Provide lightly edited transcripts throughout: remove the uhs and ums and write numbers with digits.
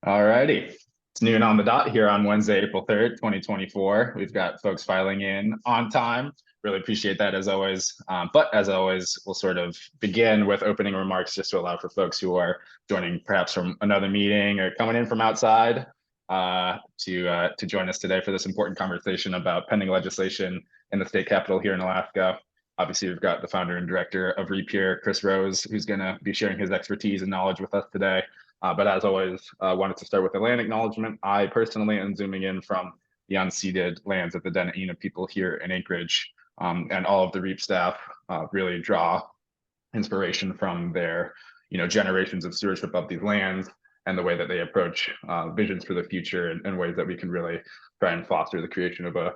All righty. It's noon on the dot here on Wednesday, April 3rd, 2024. We've got folks filing in on time. Really appreciate that as always. But as always, we'll sort of begin with opening remarks just to allow for folks who are joining perhaps from another meeting or coming in from outside to join us today for this important conversation about pending legislation in the state capitol here in Alaska. Obviously, we've got the founder and director of REAP here, Chris Rose, who's going to be sharing his expertise and knowledge with us today. But as always, wanted to start with a land acknowledgement. I personally am zooming in from the unceded lands of the Dena'ina people here in Anchorage, and all of the REAP staff really draw inspiration from their, generations of stewardship of these lands and the way that they approach visions for the future and ways that we can really try and foster the creation of a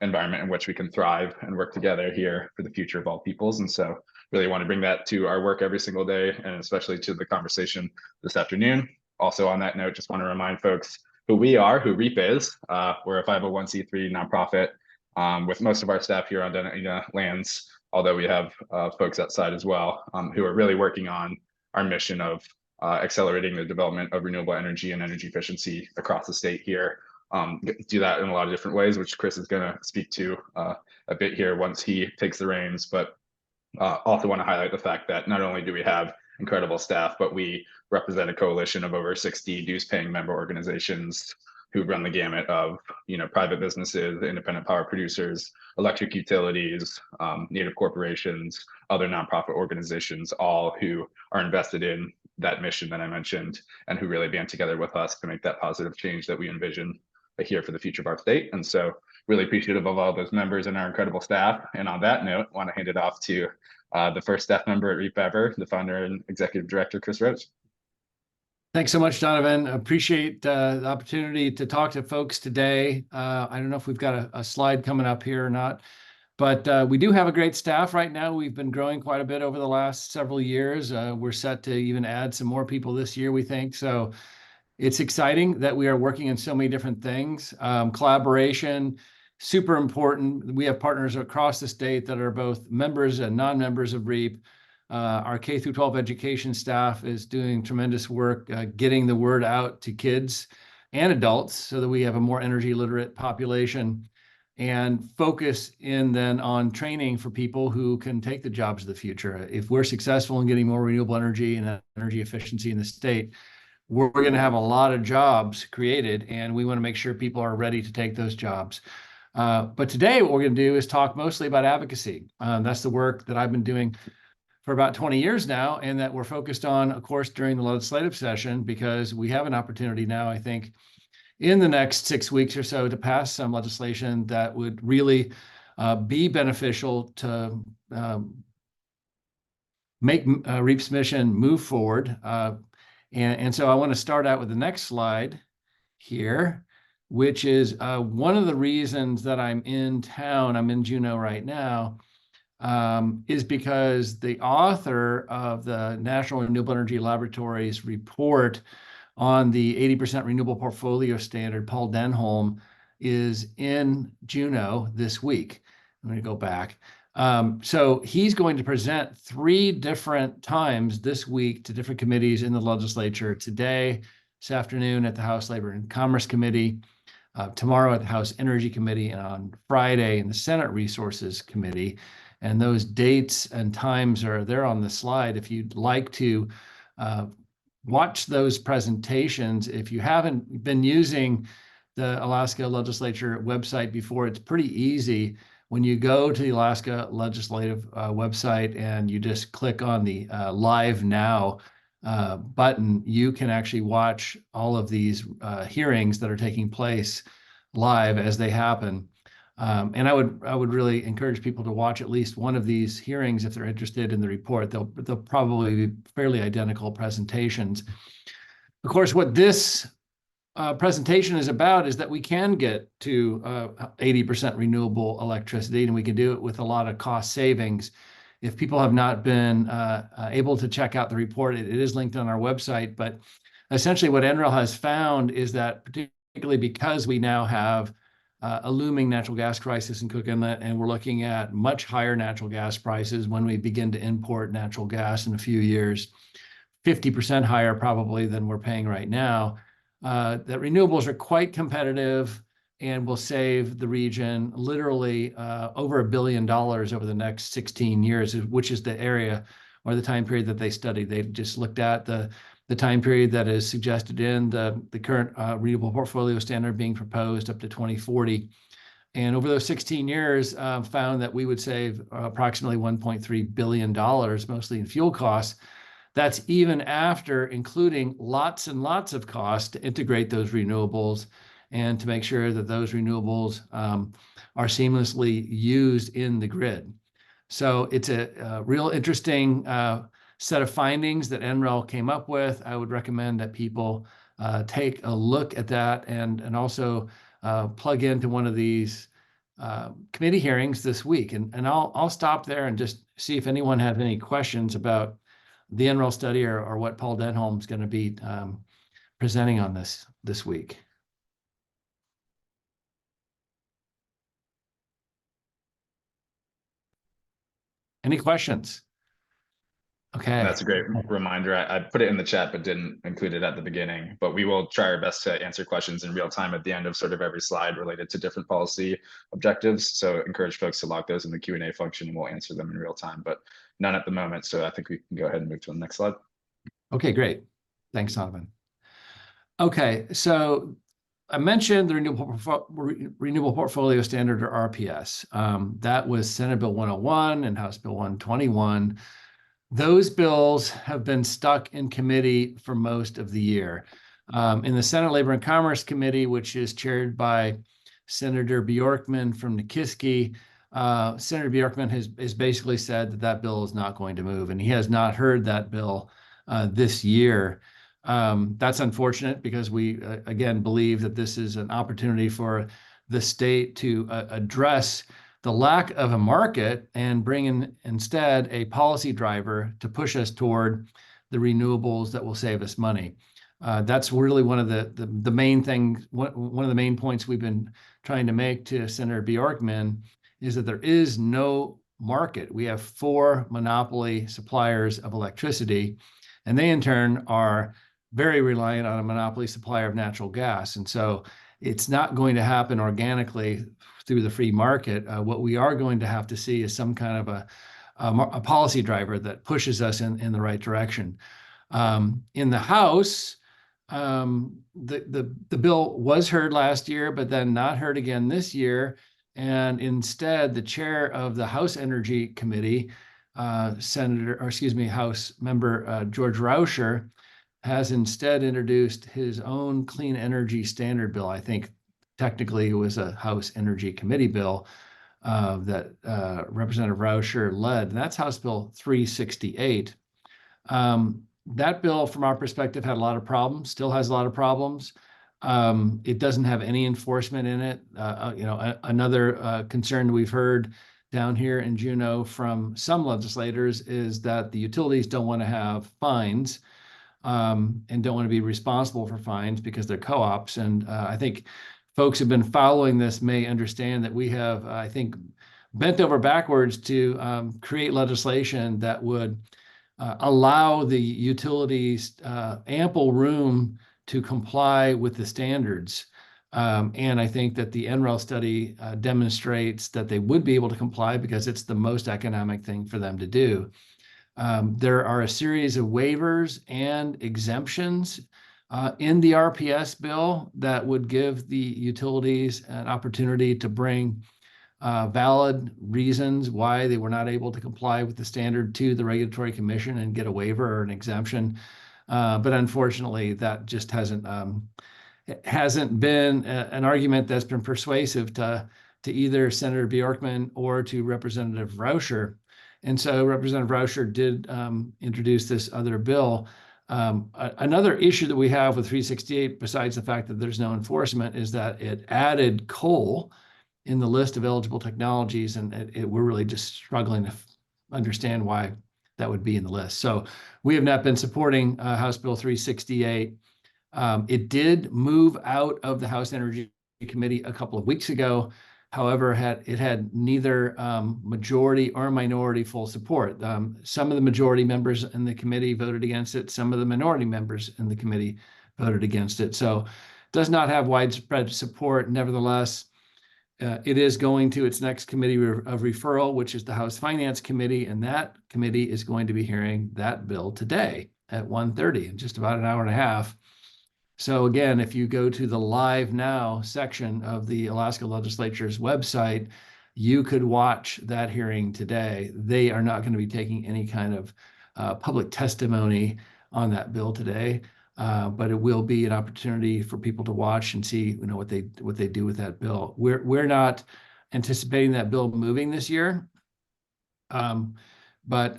environment in which we can thrive and work together here for the future of all peoples. And so really want to bring that to our work every single day, and especially to the conversation this afternoon. Also on that note, just want to remind folks who we are, who REAP is. We're a 501c3 nonprofit with most of our staff here on Dena'ina lands, although we have folks outside as well who are really working on our mission of accelerating the development of renewable energy and energy efficiency across the state here. Do that in a lot of different ways, which Chris is going to speak to a bit here once he takes the reins. But also want to highlight the fact that not only do we have incredible staff, but we represent a coalition of over 60 dues-paying member organizations who run the gamut of, private businesses, independent power producers, electric utilities, native corporations, other nonprofit organizations, all who are invested in that mission that I mentioned, and who really band together with us to make that positive change that we envision here for the future of our state. And so really appreciative of all those members and our incredible staff. And on that note, want to hand it off to the first staff member at REAP ever, the founder and executive director, Chris Rose. Thanks so much, Donovan. Appreciate the opportunity to talk to folks today. I don't know if we've got a slide coming up here or not, but we do have a great staff right now. We've been growing quite a bit over the last several years. We're set to even add some more people this year, we think. So it's exciting that we are working on so many different things. Collaboration, super important. We have partners across the state that are both members and non-members of REAP. Our K through 12 education staff is doing tremendous work getting the word out to kids and adults so that we have a more energy literate population, and focus in then on training for people who can take the jobs of the future. If we're successful in getting more renewable energy and energy efficiency in the state, we're going to have a lot of jobs created, and we want to make sure people are ready to take those jobs. But today what we're going to do is talk mostly about advocacy. That's the work that I've been doing for about 20 years now, and that we're focused on, of course, during the legislative session, because we have an opportunity now, I think, in the next 6 weeks or so to pass some legislation that would really be beneficial to make REAP's mission move forward. And so I want to start out with the next slide here, which is one of the reasons that I'm in town, I'm in Juneau right now, is because the author of the National Renewable Energy Laboratory's report on the 80% renewable portfolio standard, Paul Denholm, is in Juneau this week. I'm going to go back. So he's going to present 3 different times this week to different committees in the legislature: today, this afternoon at the House Labor and Commerce Committee, tomorrow at the House Energy Committee, and on Friday in the Senate Resources Committee. And those dates and times are there on the slide if you'd like to watch those presentations. If you haven't been using the Alaska Legislature website before, it's pretty easy. When you go to the Alaska Legislative website and you just click on the Live Now button, you can actually watch all of these hearings that are taking place live as they happen. And I would really encourage people to watch at least one of these hearings if they're interested in the report. They'll probably be fairly identical presentations. Of course, what this presentation is about is that we can get to 80% renewable electricity, and we can do it with a lot of cost savings. If people have not been able to check out the report, it is linked on our website. But essentially what NREL has found is that, particularly because we now have a looming natural gas crisis in Cook Inlet, and we're looking at much higher natural gas prices when we begin to import natural gas in a few years, 50% higher probably than we're paying right now, that renewables are quite competitive and will save the region literally over $1 billion over the next 16 years, which is the area or the time period that they studied. They just looked at the time period that is suggested in the current renewable portfolio standard being proposed up to 2040. And over those 16 years, found that we would save approximately $1.3 billion, mostly in fuel costs. That's even after including lots and lots of costs to integrate those renewables and to make sure that those renewables are seamlessly used in the grid. So it's a real interesting set of findings that NREL came up with. I would recommend that people take a look at that and also plug into one of these committee hearings this week. And I'll stop there and just see if anyone has any questions about the NREL study or what Paul Denholm's going to be presenting on this week. Any questions? Okay. That's a great reminder. I put it in the chat, but didn't include it at the beginning. But we will try our best to answer questions in real time at the end of sort of every slide related to different policy objectives. So encourage folks to lock those in the Q&A function and we'll answer them in real time, but none at the moment. So I think we can go ahead and move to the next slide. Okay, great. Thanks, Donovan. Okay, so I mentioned the Renewable Portfolio Standard, or RPS. That was Senate Bill 101 and House Bill 121. Those bills have been stuck in committee for most of the year. In the Senate Labor and Commerce Committee, which is chaired by Senator Bjorkman from Nikiski, Senator Bjorkman has basically said that that bill is not going to move, and he has not heard that bill this year. That's unfortunate because we, again, believe that this is an opportunity for the state to address the lack of a market and bring in instead a policy driver to push us toward the renewables that will save us money. That's really one of the main things, one of the main points we've been trying to make to Senator Bjorkman is that there is no market. We have 4 monopoly suppliers of electricity, and they in turn are very reliant on a monopoly supplier of natural gas. And so it's not going to happen organically through the free market. What we are going to have to see is some kind of a policy driver that pushes us in the right direction. In the House, the bill was heard last year, but then not heard again this year. And instead, the chair of the House Energy Committee, House Member George Rauscher, has instead introduced his own clean energy standard bill. I think technically it was a House Energy Committee bill that Representative Rauscher led. And that's House Bill 368. That bill, from our perspective, had a lot of problems, still has a lot of problems. It doesn't have any enforcement in it. Another concern we've heard down here in Juneau from some legislators is that the utilities don't want to have fines and don't want to be responsible for fines because they're co-ops. And I think folks who've been following this may understand that we have, I think, bent over backwards to create legislation that would allow the utilities ample room to comply with the standards. And I think that the NREL study demonstrates that they would be able to comply because it's the most economic thing for them to do. There are a series of waivers and exemptions in the RPS bill that would give the utilities an opportunity to bring valid reasons why they were not able to comply with the standard to the Regulatory Commission and get a waiver or an exemption. But unfortunately, that just hasn't been an argument that's been persuasive to either Senator Bjorkman or to Representative Rauscher. And so Representative Rauscher did introduce this other bill. Another issue that we have with 368, besides the fact that there's no enforcement, is that it added coal in the list of eligible technologies, and we're really just struggling to understand why that would be in the list. So we have not been supporting House Bill 368. It did move out of the House Energy Committee a couple of weeks ago. However, it had neither majority or minority full support. Some of the majority members in the committee voted against it. Some of the minority members in the committee voted against it. So it does not have widespread support. Nevertheless, it is going to its next committee of referral, which is the House Finance Committee, and that committee is going to be hearing that bill today at 1:30, in just about an hour and a half. So again, if you go to the Live Now section of the Alaska Legislature's website, you could watch that hearing today. They are not going to be taking any kind of public testimony on that bill today, but it will be an opportunity for people to watch and see, what they do with that bill. We're not anticipating that bill moving this year, but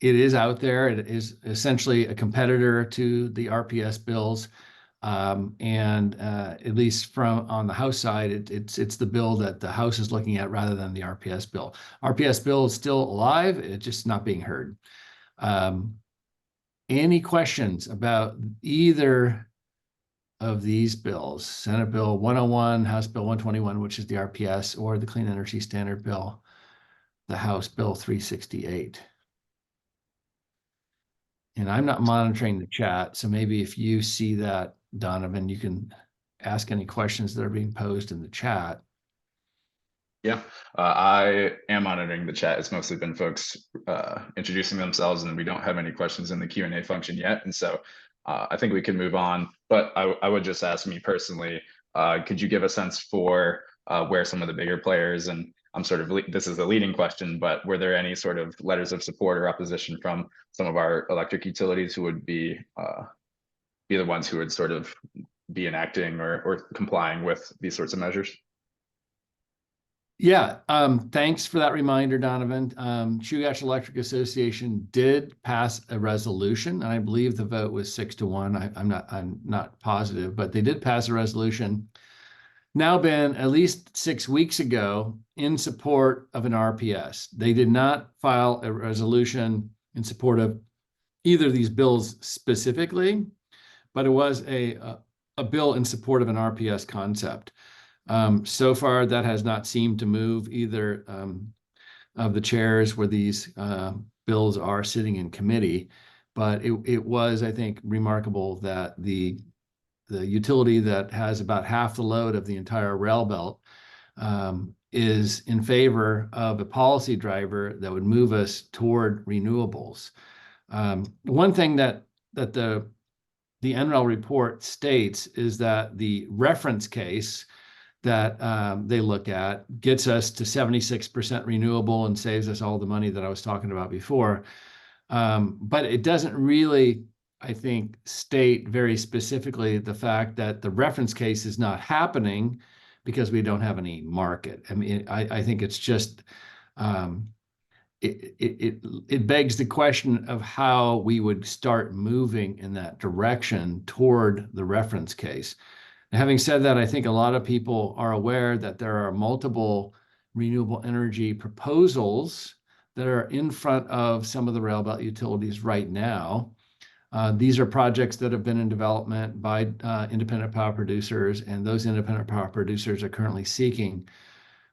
it is out there. It is essentially a competitor to the RPS bills. And at least from on the House side, it's the bill that the House is looking at rather than the RPS bill. RPS bill is still alive, it's just not being heard. Any questions about either of these bills? Senate Bill 101, House Bill 121, which is the RPS, or the Clean Energy Standard Bill, the House Bill 368. And I'm not monitoring the chat, so maybe if you see that, Donovan, you can ask any questions that are being posed in the chat. Yeah, I am monitoring the chat. It's mostly been folks introducing themselves, and we don't have any questions in the Q&A function yet. And so I think we can move on. But I would just ask me personally, could you give a sense for where some of the bigger players, and I'm sort of, this is a leading question, but were there any sort of letters of support or opposition from some of our electric utilities who would be the ones who would sort of be enacting or complying with these sorts of measures? Yeah, thanks for that reminder, Donovan. Chugach Electric Association did pass a resolution, and I believe the vote was 6-1. I'm not positive, but they did pass a resolution. Now been at least 6 weeks ago in support of an RPS. They did not file a resolution in support of either of these bills specifically, but it was a bill in support of an RPS concept. So far, that has not seemed to move either of the chairs where these bills are sitting in committee. But it was, I think, remarkable that the utility that has about half the load of the entire rail belt is in favor of a policy driver that would move us toward renewables. One thing that the NREL report states is that the reference case that they look at gets us to 76% renewable and saves us all the money that I was talking about before. But it doesn't really, I think, state very specifically the fact that the reference case is not happening because we don't have any market. I mean, I think it's just, it begs the question of how we would start moving in that direction toward the reference case. Now, having said that, I think a lot of people are aware that there are multiple renewable energy proposals that are in front of some of the rail belt utilities right now. These are projects that have been in development by independent power producers, and those independent power producers are currently seeking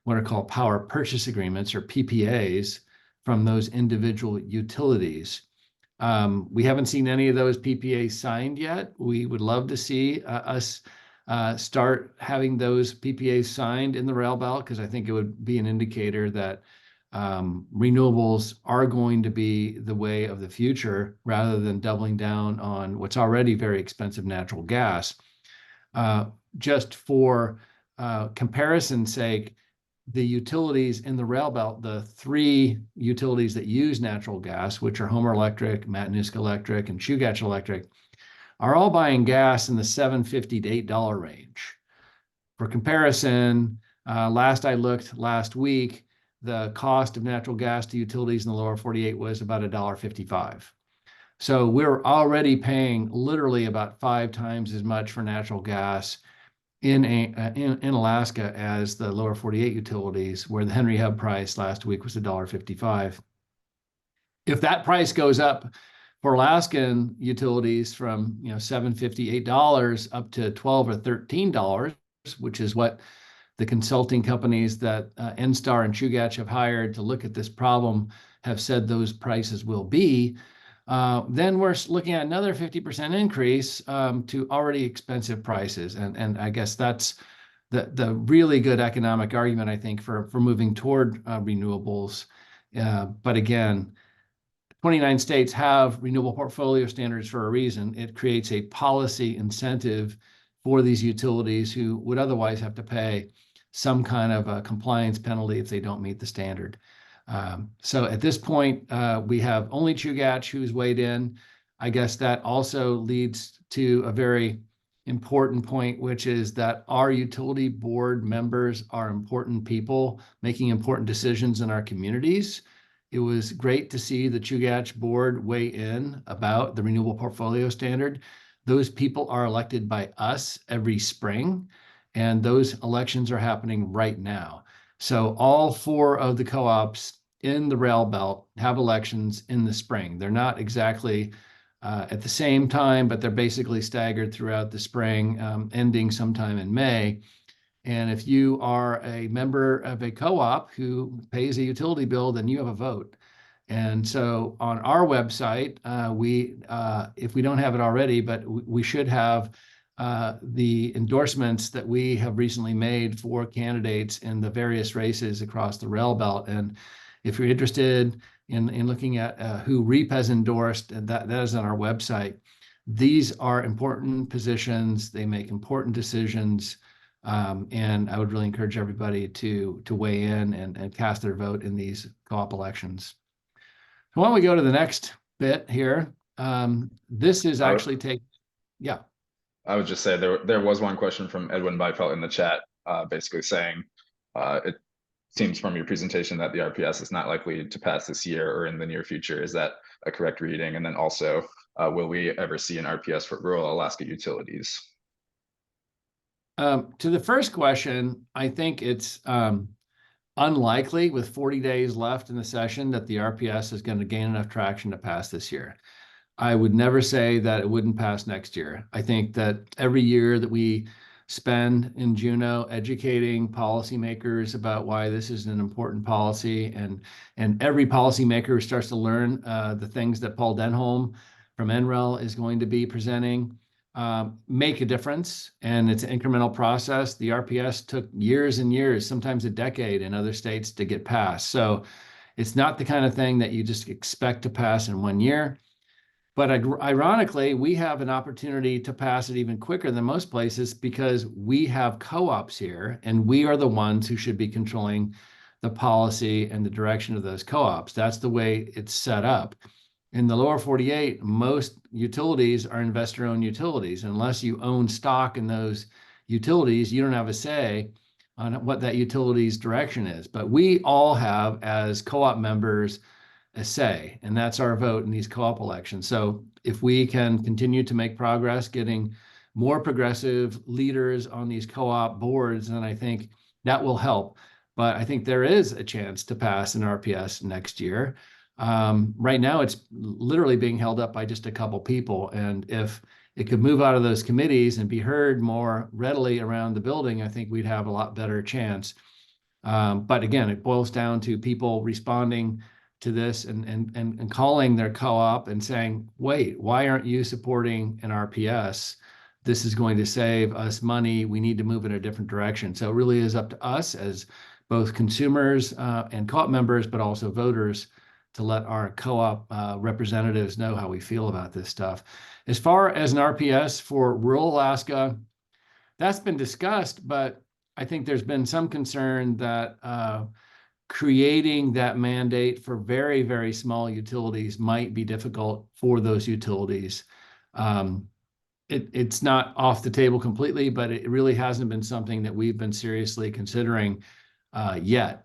what are called power purchase agreements, or PPAs, from those individual utilities. We haven't seen any of those PPAs signed yet. We would love to see us start having those PPAs signed in the rail belt, because I think it would be an indicator that renewables are going to be the way of the future rather than doubling down on what's already very expensive natural gas. Just for comparison's sake, the utilities in the rail belt, the three utilities that use natural gas, which are Homer Electric, Matanuska Electric, and Chugach Electric, are all buying gas in the $7.50 to $8 range. For comparison, last I looked last week, the cost of natural gas to utilities in the lower 48 was about $1.55. So we're already paying literally about 5 times as much for natural gas in Alaska as the lower 48 utilities, where the Henry Hub price last week was $1.55. If that price goes up for Alaskan utilities from $7.50, $8 up to $12 or $13, which is what the consulting companies that NSTAR and Chugach have hired to look at this problem have said those prices will be, then we're looking at another 50% increase to already expensive prices. And I guess that's the really good economic argument, I think, for moving toward renewables. But again, 29 states have renewable portfolio standards for a reason. It creates a policy incentive for these utilities who would otherwise have to pay some kind of a compliance penalty if they don't meet the standard. So at this point, we have only Chugach who's weighed in. I guess that also leads to a very important point, which is that our utility board members are important people making important decisions in our communities. It was great to see the Chugach board weigh in about the renewable portfolio standard. Those people are elected by us every spring, and those elections are happening right now. So all 4 of the co-ops in the rail belt have elections in the spring. They're not exactly at the same time, but they're basically staggered throughout the spring, ending sometime in May. And if you are a member of a co-op who pays a utility bill, then you have a vote. And so on our website, if we don't have it already, but we should have the endorsements that we have recently made for candidates in the various races across the rail belt. And if you're interested in looking at who REAP has endorsed, that is on our website. These are important positions. They make important decisions. And I would really encourage everybody to weigh in and cast their vote in these co-op elections. So why don't we go to the next bit here? This is actually yeah. I would just say there was one question from Edwin Beifelt in the chat, basically saying it seems from your presentation that the RPS is not likely to pass this year or in the near future. Is that a correct reading? And then also, will we ever see an RPS for rural Alaska utilities? To the first question, I think it's unlikely with 40 days left in the session that the RPS is going to gain enough traction to pass this year. I would never say that it wouldn't pass next year. I think that every year that we spend in Juneau educating policymakers about why this is an important policy, and every policymaker starts to learn the things that Paul Denholm from NREL is going to be presenting, make a difference. And it's an incremental process. The RPS took years and years, sometimes a decade in other states to get passed. So it's not the kind of thing that you just expect to pass in 1 year. But ironically, we have an opportunity to pass it even quicker than most places because we have co-ops here, and we are the ones who should be controlling the policy and the direction of those co-ops. That's the way it's set up. In the lower 48, most utilities are investor-owned utilities. Unless you own stock in those utilities, you don't have a say on what that utility's direction is. But we all have, as co-op members, a say, and that's our vote in these co-op elections. So if we can continue to make progress, getting more progressive leaders on these co-op boards, then I think that will help. But I think there is a chance to pass an RPS next year. Right now, it's literally being held up by just a couple people. And if it could move out of those committees and be heard more readily around the building, I think we'd have a lot better chance. But again, it boils down to people responding to this and calling their co-op and saying, wait, why aren't you supporting an RPS? This is going to save us money. We need to move in a different direction. So it really is up to us as both consumers and co-op members, but also voters, to let our co-op representatives know how we feel about this stuff. As far as an RPS for rural Alaska, that's been discussed, but I think there's been some concern that creating that mandate for very, very small utilities might be difficult for those utilities. It's not off the table completely, but it really hasn't been something that we've been seriously considering yet.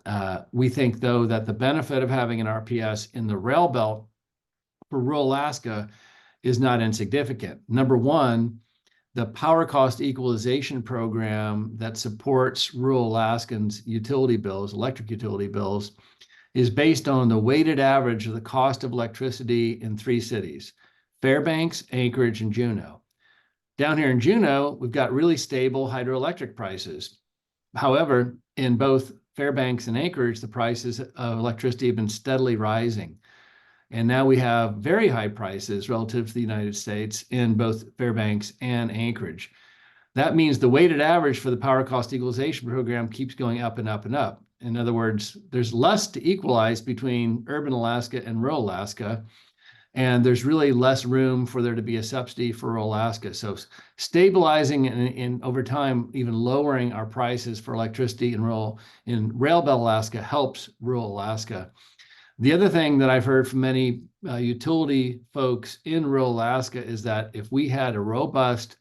We think, though, that the benefit of having an RPS in the rail belt for rural Alaska is not insignificant. Number one, the power cost equalization program that supports rural Alaskans' utility bills, electric utility bills, is based on the weighted average of the cost of electricity in 3 cities: Fairbanks, Anchorage, and Juneau. Down here in Juneau, we've got really stable hydroelectric prices. However, in both Fairbanks and Anchorage, the prices of electricity have been steadily rising. And now we have very high prices relative to the United States in both Fairbanks and Anchorage. That means the weighted average for the power cost equalization program keeps going up and up and up. In other words, there's less to equalize between urban Alaska and rural Alaska, and there's really less room for there to be a subsidy for rural Alaska. So stabilizing and over time, even lowering our prices for electricity in rail belt Alaska helps rural Alaska. The other thing that I've heard from many utility folks in rural Alaska is that if we had a robust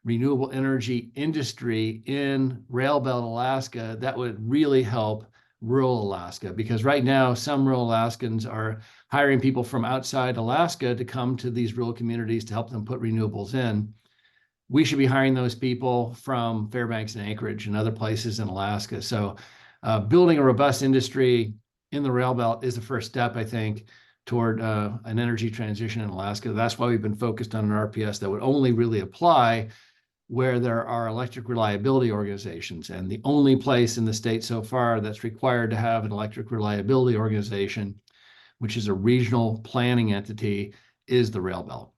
renewable energy industry in rail belt Alaska, that would really help rural Alaska, because right now some rural Alaskans are hiring people from outside Alaska to come to these rural communities to help them put renewables in. We should be hiring those people from Fairbanks and Anchorage and other places in Alaska. So building a robust industry in the rail belt is the first step, I think, toward an energy transition in Alaska. That's why we've been focused on an RPS that would only really apply where there are electric reliability organizations. And the only place in the state so far that's required to have an electric reliability organization, which is a regional planning entity, is the rail belt.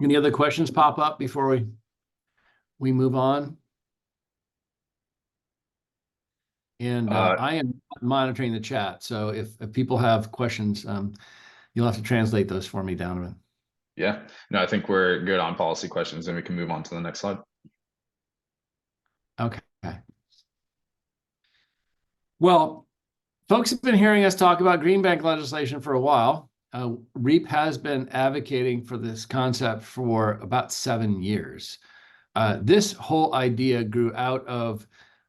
Any other questions pop up before we move on? And I am monitoring the chat. So if people have questions, you'll have to translate those for me, Donovan. Yeah, no, I think we're good on policy questions, and we can move on to the next slide. Okay. Well, folks have been hearing us talk about green bank legislation for a while. REAP has been advocating for this concept for about 7 years. This whole idea grew out of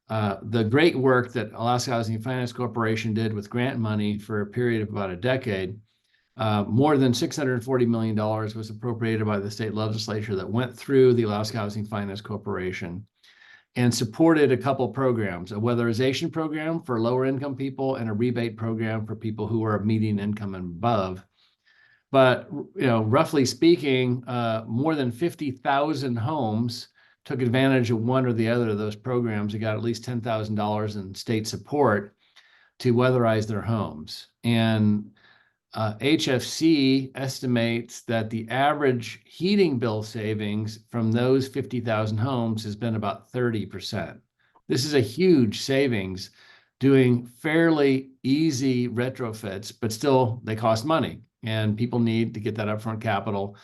the great work that Alaska Housing Finance Corporation did with grant money for a period of about a decade. More than $640 million was appropriated by the state legislature that went through the Alaska Housing Finance Corporation and supported a couple programs, a weatherization program for lower income people and a rebate program for people who are median income and above. But roughly speaking, more than 50,000 homes took advantage of one or the other of those programs and got at least $10,000 in state support to weatherize their homes. And HFC estimates that the average heating bill savings from those 50,000 homes has been about 30%. This is a huge savings doing fairly easy retrofits, but still they cost money. And people need to get that upfront capital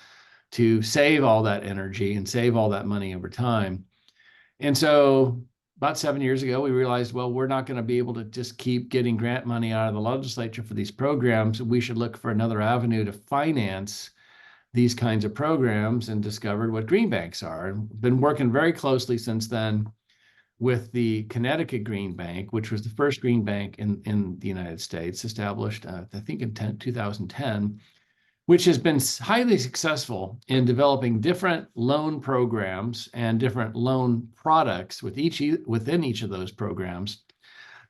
to save all that energy and save all that money over time. And so about 7 years ago, we realized, well, we're not going to be able to just keep getting grant money out of the legislature for these programs. We should look for another avenue to finance these kinds of programs, and discovered what green banks are. And been working very closely since then with the Connecticut Green Bank, which was the first green bank in the United States, established, I think, in 2010, which has been highly successful in developing different loan programs and different loan products within each of those programs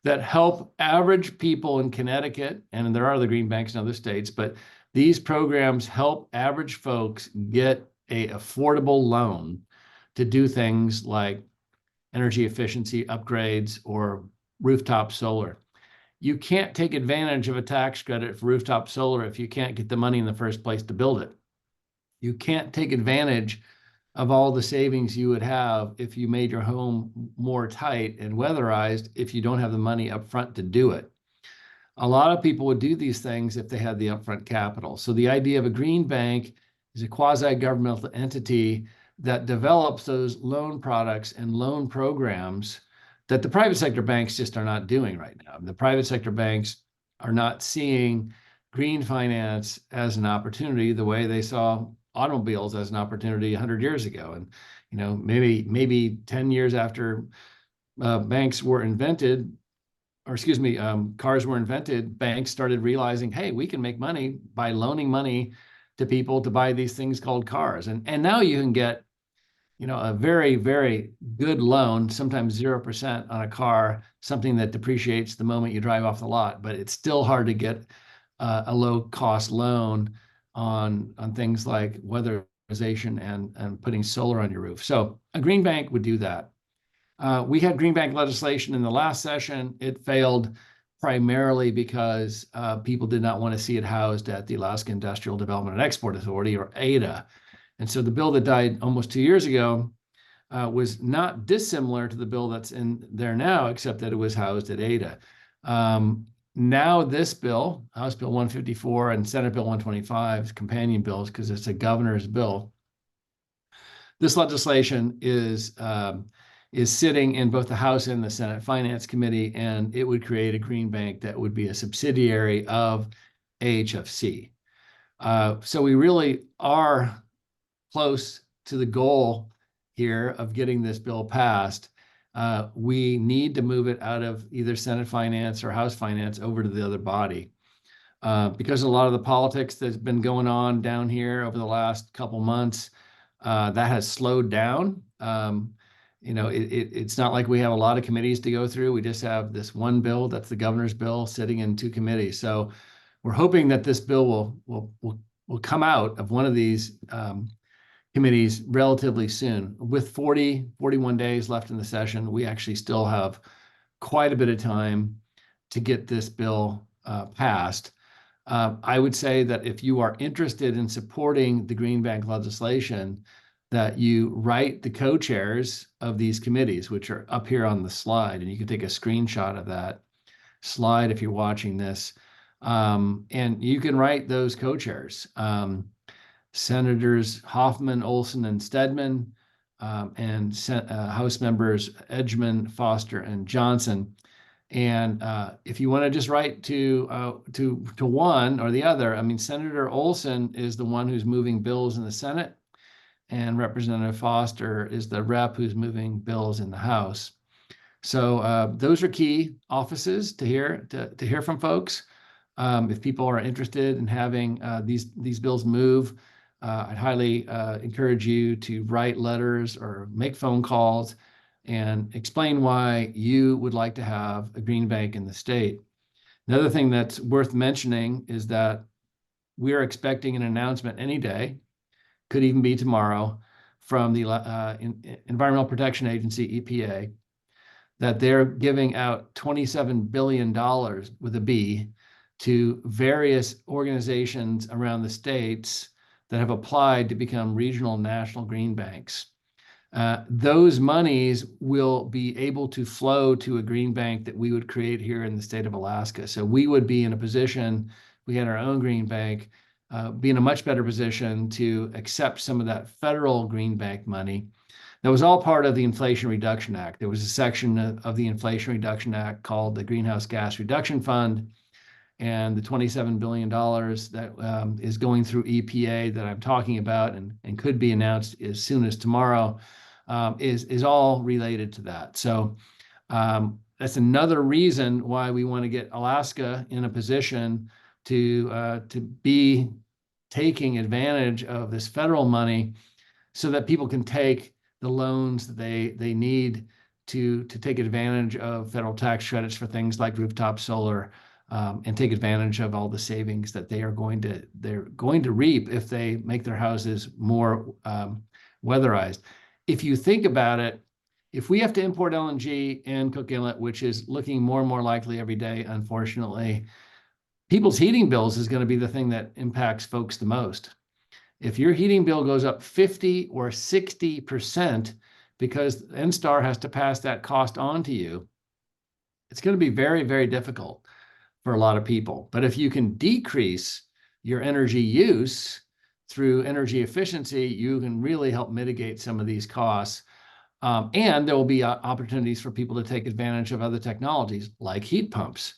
that help average people in Connecticut, and there are other green banks in other states, but these programs help average folks get an affordable loan to do things like energy efficiency upgrades or rooftop solar. You can't take advantage of a tax credit for rooftop solar if you can't get the money in the first place to build it. You can't take advantage of all the savings you would have if you made your home more tight and weatherized if you don't have the money up front to do it. A lot of people would do these things if they had the upfront capital. So the idea of a green bank is a quasi-governmental entity that develops those loan products and loan programs that the private sector banks just are not doing right now. The private sector banks are not seeing green finance as an opportunity the way they saw automobiles as an opportunity 100 years ago. And maybe 10 years after banks were invented, cars were invented, banks started realizing, hey, we can make money by loaning money to people to buy these things called cars. And now you can get a very, very good loan, sometimes 0% on a car, something that depreciates the moment you drive off the lot, but it's still hard to get a low cost loan on things like and putting solar on your roof. So a green bank would do that. We had green bank legislation in the last session. It failed primarily because people did not want to see it housed at the Alaska Industrial Development and Export Authority, or ADA. And so the bill that died almost 2 years ago was not dissimilar to the bill that's in there now, except that it was housed at ADA. Now this bill, House Bill 154 and Senate Bill 125, companion bills, because it's a governor's bill. This legislation is sitting in both the House and the Senate Finance Committee, and it would create a green bank that would be a subsidiary of AHFC. So we really are close to the goal here of getting this bill passed. We need to move it out of either Senate Finance or House Finance over to the other body. Because a lot of the politics that's been going on down here over the last couple months, that has slowed down. It's not like we have a lot of committees to go through. We just have this one bill, that's the governor's bill, sitting in 2 committees. So we're hoping that this bill will come out of one of these committees relatively soon. With 41 days left in the session, we actually still have quite a bit of time to get this bill passed. I would say that if you are interested in supporting the Green Bank legislation, that you write the co-chairs of these committees, which are up here on the slide, and you can take a screenshot of that slide if you're watching this, and you can write those co-chairs. Senators Hoffman, Olson, and Stedman, and House members Edgman, Foster, and Johnson. And if you want to just write to one or the other, I mean, Senator Olson is the one who's moving bills in the Senate, and Representative Foster is the rep who's moving bills in the House. So those are key offices to hear from folks. If people are interested in having these bills move, I'd highly encourage you to write letters or make phone calls and explain why you would like to have a green bank in the state. Another thing that's worth mentioning is that we're expecting an announcement any day, could even be tomorrow, from the Environmental Protection Agency, EPA, that they're giving out $27 billion with a B to various organizations around the states that have applied to become regional national green banks. Those monies will be able to flow to a green bank that we would create here in the state of Alaska. So we would be in a position, we had our own green bank, be in a much better position to accept some of that federal green bank money. That was all part of the Inflation Reduction Act. There was a section of the Inflation Reduction Act called the Greenhouse Gas Reduction Fund, and the $27 billion that is going through EPA that I'm talking about and could be announced as soon as tomorrow is all related to that. So that's another reason why we want to get Alaska in a position to be taking advantage of this federal money so that people can take the loans that they need to take advantage of federal tax credits for things like rooftop solar, and take advantage of all the savings that they're going to reap if they make their houses more weatherized. If you think about it, if we have to import LNG in Cook Inlet, which is looking more and more likely every day, unfortunately, people's heating bills is going to be the thing that impacts folks the most. If your heating bill goes up 50 or 60% because NSTAR has to pass that cost on to you, it's going to be very, very difficult for a lot of people. But if you can decrease your energy use through energy efficiency, you can really help mitigate some of these costs. And there will be opportunities for people to take advantage of other technologies like heat pumps.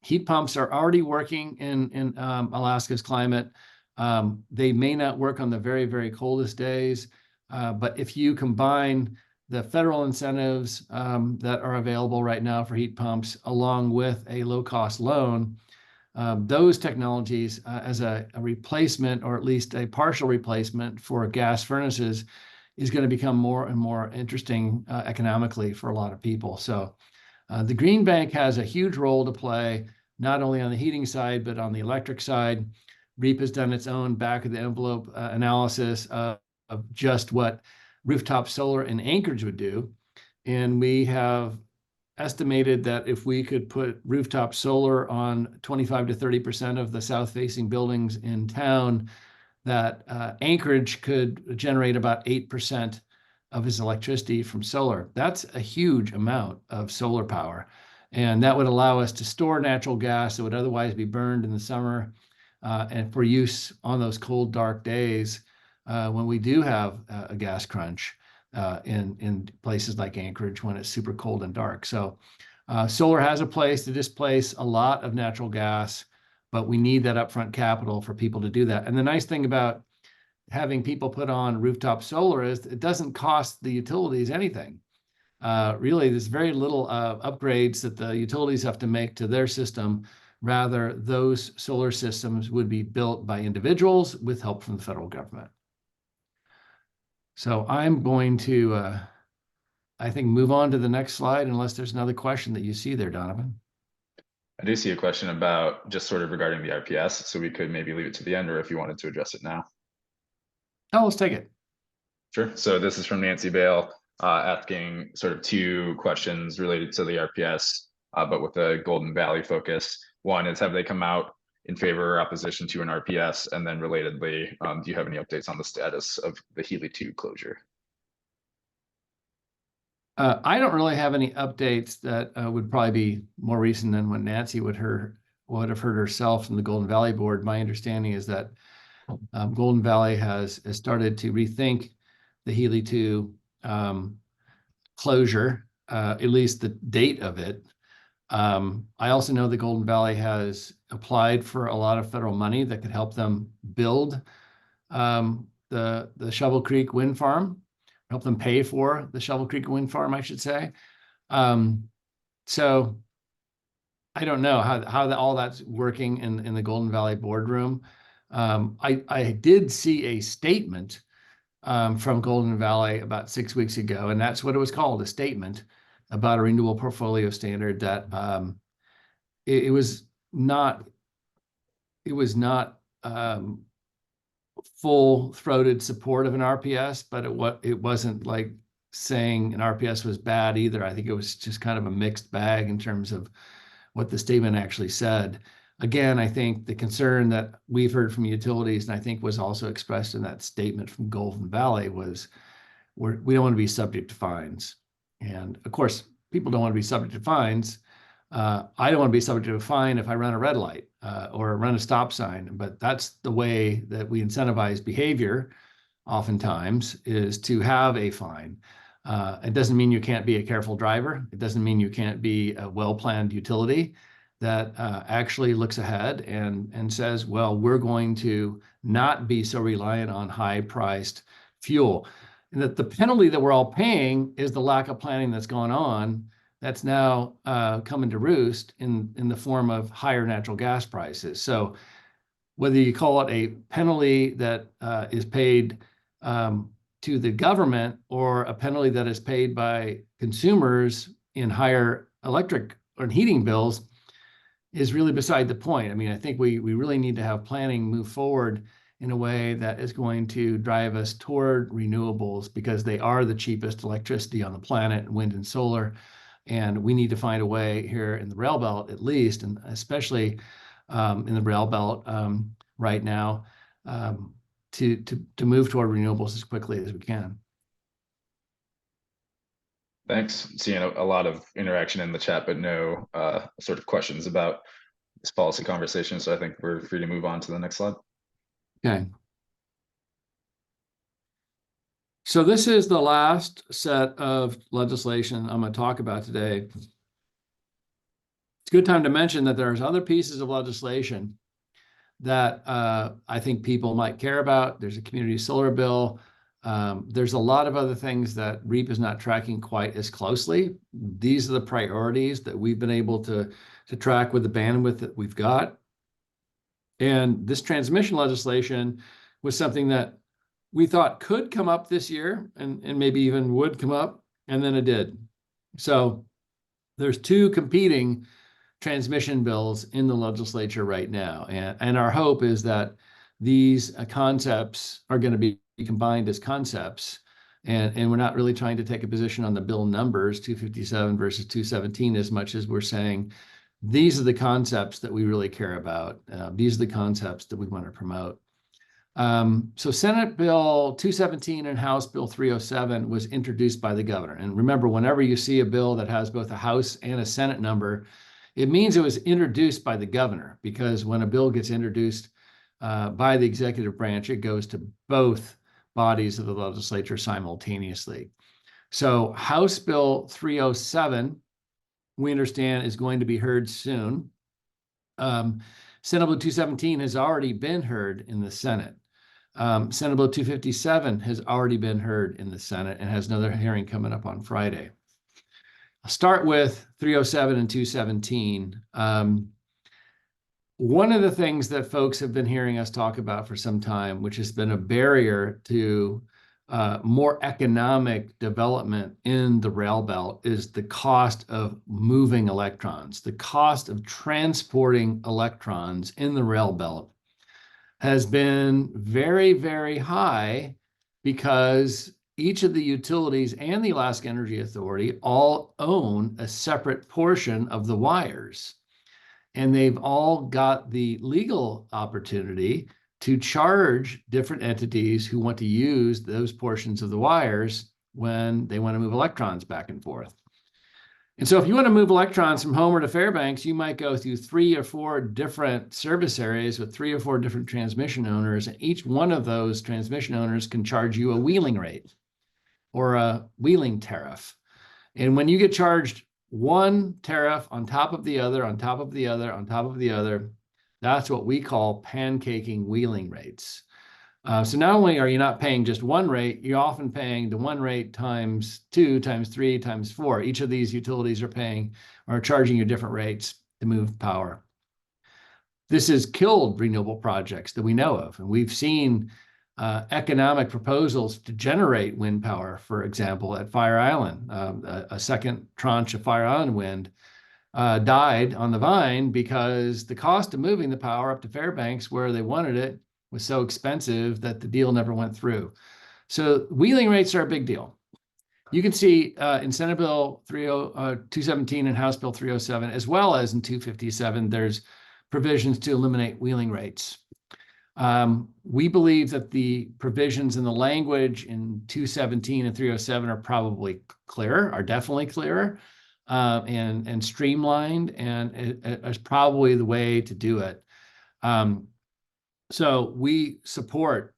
Heat pumps are already working in Alaska's climate. They may not work on the very, very coldest days, but if you combine the federal incentives that are available right now for heat pumps, along with a low-cost loan, those technologies as a replacement, or at least a partial replacement for gas furnaces, is going to become more and more interesting economically for a lot of people. So the Green Bank has a huge role to play, not only on the heating side, but on the electric side. REAP has done its own back of the envelope analysis of just what rooftop solar in Anchorage would do. And we have estimated that if we could put rooftop solar on 25 to 30% of the south-facing buildings in town, that Anchorage could generate about 8% of its electricity from solar. That's a huge amount of solar power. And that would allow us to store natural gas that would otherwise be burned in the summer and for use on those cold, dark days when we do have a gas crunch in places like Anchorage when it's super cold and dark. So solar has a place to displace a lot of natural gas, but we need that upfront capital for people to do that. And the nice thing about having people put on rooftop solar is it doesn't cost the utilities anything. Really, there's very little upgrades that the utilities have to make to their system. Rather, those solar systems would be built by individuals with help from the federal government. So I'm going to, I think, move on to the next slide unless there's another question that you see there, Donovan. I do see a question about just sort of regarding the RPS, so we could maybe leave it to the end, or if you wanted to address it now. Oh, let's take it. Sure. So this is from Nancy Bale, asking sort of two questions related to the RPS, but with a Golden Valley focus. One is, have they come out in favor or opposition to an RPS? And then relatedly, do you have any updates on the status of the Healy 2 closure? I don't really have any updates that would probably be more recent than what Nancy would have heard herself from the Golden Valley board. My understanding is that Golden Valley has started to rethink the Healy 2 closure, at least the date of it. I also know that Golden Valley has applied for a lot of federal money that could help them build the Shovel Creek wind farm, help them pay for the Shovel Creek wind farm, I should say. So I don't know how all that's working in the Golden Valley boardroom. I did see a statement from Golden Valley about 6 weeks ago, and that's what it was called, a statement about a renewable portfolio standard. That it was not full-throated support of an RPS, but it wasn't like saying an RPS was bad either. I think it was just kind of a mixed bag in terms of what the statement actually said. Again, I think the concern that we've heard from utilities, and I think was also expressed in that statement from Golden Valley, was we don't want to be subject to fines. And of course, people don't want to be subject to fines. I don't want to be subject to a fine if I run a red light or run a stop sign, but that's the way that we incentivize behavior oftentimes, is to have a fine. It doesn't mean you can't be a careful driver. It doesn't mean you can't be a well-planned utility that actually looks ahead and says, well, we're going to not be so reliant on high-priced fuel. And that the penalty that we're all paying is the lack of planning that's gone on, that's now coming to roost in the form of higher natural gas prices. So whether you call it a penalty that is paid to the government or a penalty that is paid by consumers in higher electric or heating bills, is really beside the point. I mean, I think we really need to have planning move forward in a way that is going to drive us toward renewables, because they are the cheapest electricity on the planet, wind and solar. And we need to find a way here in the Rail Belt, at least, and especially in the Rail Belt right now, to move toward renewables as quickly as we can. Thanks. Seeing a lot of interaction in the chat, but no sort of questions about this policy conversation. So I think we're free to move on to the next slide. Okay. So this is the last set of legislation I'm going to talk about today. It's a good time to mention that there's other pieces of legislation that I think people might care about. There's a community solar bill. There's a lot of other things that REAP is not tracking quite as closely. These are the priorities that we've been able to track with the bandwidth that we've got. And this transmission legislation was something that we thought could come up this year and maybe even would come up, and then it did. So there's two competing transmission bills in the legislature right now. And our hope is that these concepts are going to be combined as concepts. And we're not really trying to take a position on the bill numbers, 257 versus 217, as much as we're saying, these are the concepts that we really care about. These are the concepts that we want to promote. So Senate Bill 217 and House Bill 307 was introduced by the governor. And remember, whenever you see a bill that has both a House and a Senate number, it means it was introduced by the governor, because when a bill gets introduced by the executive branch, it goes to both bodies of the legislature simultaneously. So House Bill 307, we understand, is going to be heard soon. Senate Bill 217 has already been heard in the Senate. Senate Bill 257 has already been heard in the Senate and has another hearing coming up on Friday. I'll start with 307 and 217. One of the things that folks have been hearing us talk about for some time, which has been a barrier to more economic development in the rail belt, is the cost of moving electrons. The cost of transporting electrons in the rail belt has been very, very high, because each of the utilities and the Alaska Energy Authority all own a separate portion of the wires. And they've all got the legal opportunity to charge different entities who want to use those portions of the wires when they want to move electrons back and forth. And so if you want to move electrons from Homer to Fairbanks, you might go through 3 or 4 different service areas with 3 or 4 different transmission owners. And each one of those transmission owners can charge you a wheeling rate or a wheeling tariff. And when you get charged one tariff on top of the other, on top of the other, on top of the other, that's what we call pancaking wheeling rates. So not only are you not paying just one rate, you're often paying the one rate times 2, times 3, times 4. Each of these utilities are charging you different rates to move power. This has killed renewable projects that we know of. And we've seen economic proposals to generate wind power, for example, at Fire Island. A second tranche of Fire Island wind died on the vine because the cost of moving the power up to Fairbanks, where they wanted it, was so expensive that the deal never went through. So wheeling rates are a big deal. You can see in Senate Bill 217 and House Bill 307, as well as in 257, there's provisions to eliminate wheeling rates. We believe that the provisions in the language in 217 and 307 are probably clearer, are definitely clearer, and streamlined, and it's probably the way to do it. So we support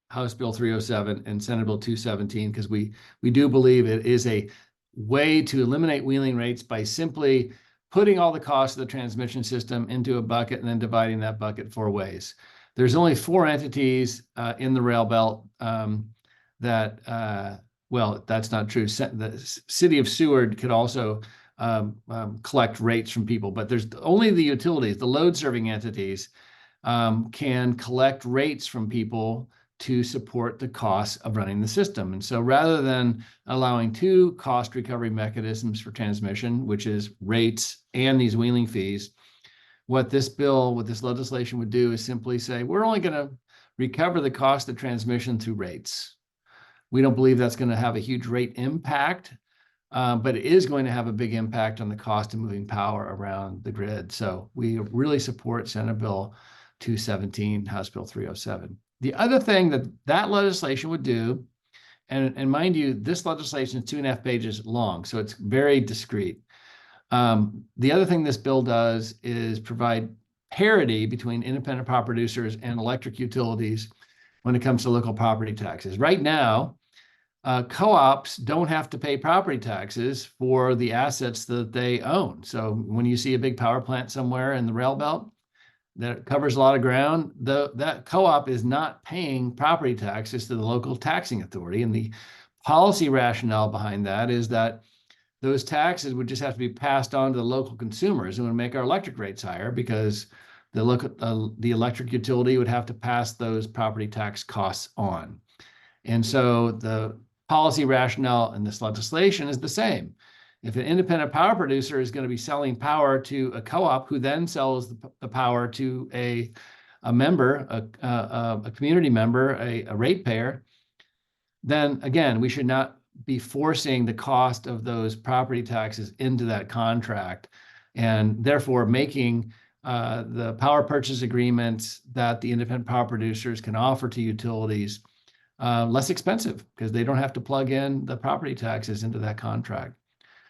House Bill 307 and Senate Bill 217 because we do believe it is a way to eliminate wheeling rates by simply putting all the costs of the transmission system into a bucket and then dividing that bucket 4 ways. There's only 4 entities in the rail belt well, that's not true. The city of Seward could also collect rates from people, but there's only the utilities, the load-serving entities, can collect rates from people to support the costs of running the system. And so rather than allowing 2 cost recovery mechanisms for transmission, which is rates and these wheeling fees, what this legislation would do is simply say, we're only going to recover the cost of transmission through rates. We don't believe that's going to have a huge rate impact, but it is going to have a big impact on the cost of moving power around the grid. So we really support Senate Bill 217, House Bill 307. The other thing that legislation would do, and mind you, this legislation is 2.5 pages long, so it's very discrete. The other thing this bill does is provide parity between independent power producers and electric utilities when it comes to local property taxes. Right now, co-ops don't have to pay property taxes for the assets that they own. So when you see a big power plant somewhere in the rail belt that covers a lot of ground, that co-op is not paying property taxes to the local taxing authority. And the policy rationale behind that is that those taxes would just have to be passed on to the local consumers and would make our electric rates higher, because the electric utility would have to pass those property tax costs on. And so the policy rationale in this legislation is the same. If an independent power producer is going to be selling power to a co-op who then sells the power to a member, a community member, a ratepayer, then again, we should not be forcing the cost of those property taxes into that contract, and therefore making the power purchase agreements that the independent power producers can offer to utilities less expensive because they don't have to plug in the property taxes into that contract.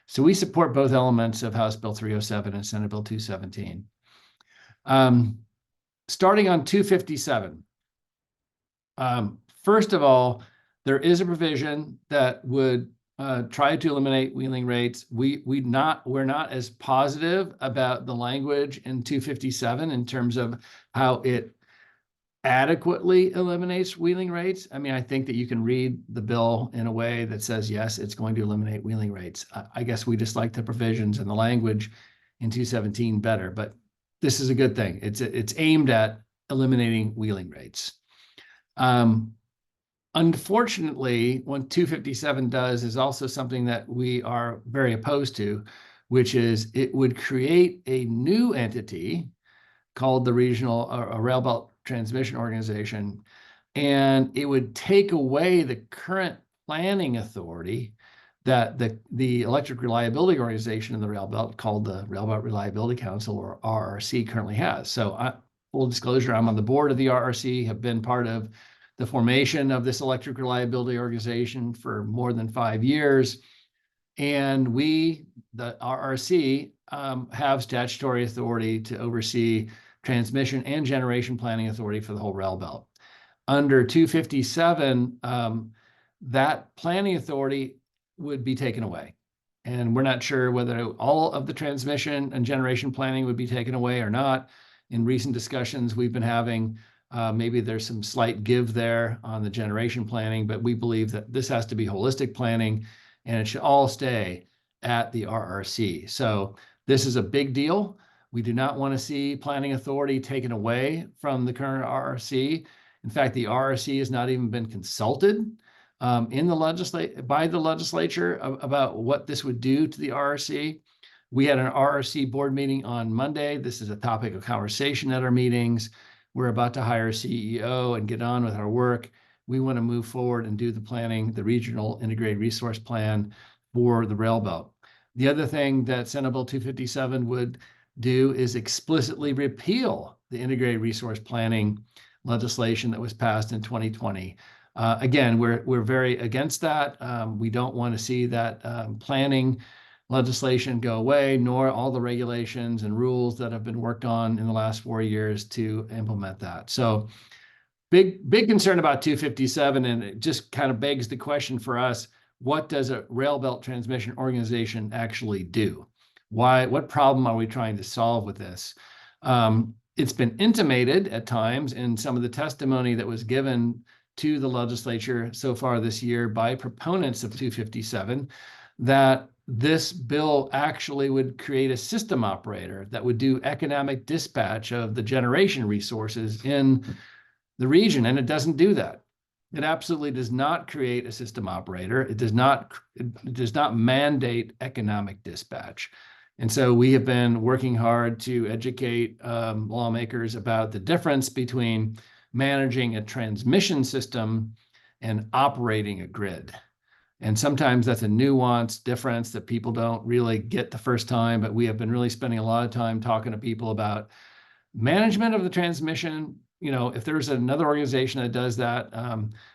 So we support both elements of House Bill 307 and Senate Bill 217. Starting on 257. First of all, there is a provision that would try to eliminate wheeling rates. We're not as positive about the language in 257 in terms of how it adequately eliminates wheeling rates. I mean, I think that you can read the bill in a way that says, yes, it's going to eliminate wheeling rates. I guess we just like the provisions and the language in 217 better, but this is a good thing. It's aimed at eliminating wheeling rates. Unfortunately, what 257 does is also something that we are very opposed to, which is it would create a new entity called the Regional Railbelt Transmission Organization, and it would take away the current planning authority that the Electric Reliability Organization in the Railbelt, called the Railbelt Reliability Council, or RRC, currently has. So full disclosure, I'm on the board of the RRC, have been part of the formation of this Electric Reliability Organization for more than 5 years. And we, the RRC, have statutory authority to oversee transmission and generation planning authority for the whole rail belt. Under 257, that planning authority would be taken away. And we're not sure whether all of the transmission and generation planning would be taken away or not. In recent discussions we've been having, maybe there's some slight give there on the generation planning, but we believe that this has to be holistic planning and it should all stay at the RRC. So this is a big deal. We do not want to see planning authority taken away from the current RRC. In fact, the RRC has not even been consulted by the legislature about what this would do to the RRC. We had an RRC board meeting on Monday. This is a topic of conversation at our meetings. We're about to hire a CEO and get on with our work. We want to move forward and do the planning, the regional integrated resource plan for the rail belt. The other thing that Senate Bill 257 would do is explicitly repeal the integrated resource planning legislation that was passed in 2020. Again, we're very against that. We don't want to see that planning legislation go away, nor all the regulations and rules that have been worked on in the last 4 years to implement that. So big concern about 257, and it just kind of begs the question for us, what does a rail belt transmission organization actually do? What problem are we trying to solve with this? It's been intimated at times in some of the testimony that was given to the legislature so far this year by proponents of 257 that this bill actually would create a system operator that would do economic dispatch of the generation resources in the region, and it doesn't do that. It absolutely does not create a system operator. It does not mandate economic dispatch. And so we have been working hard to educate lawmakers about the difference between managing a transmission system and operating a grid. And sometimes that's a nuanced difference that people don't really get the first time, but we have been really spending a lot of time talking to people about management of the transmission. You know, if there's another organization that does that,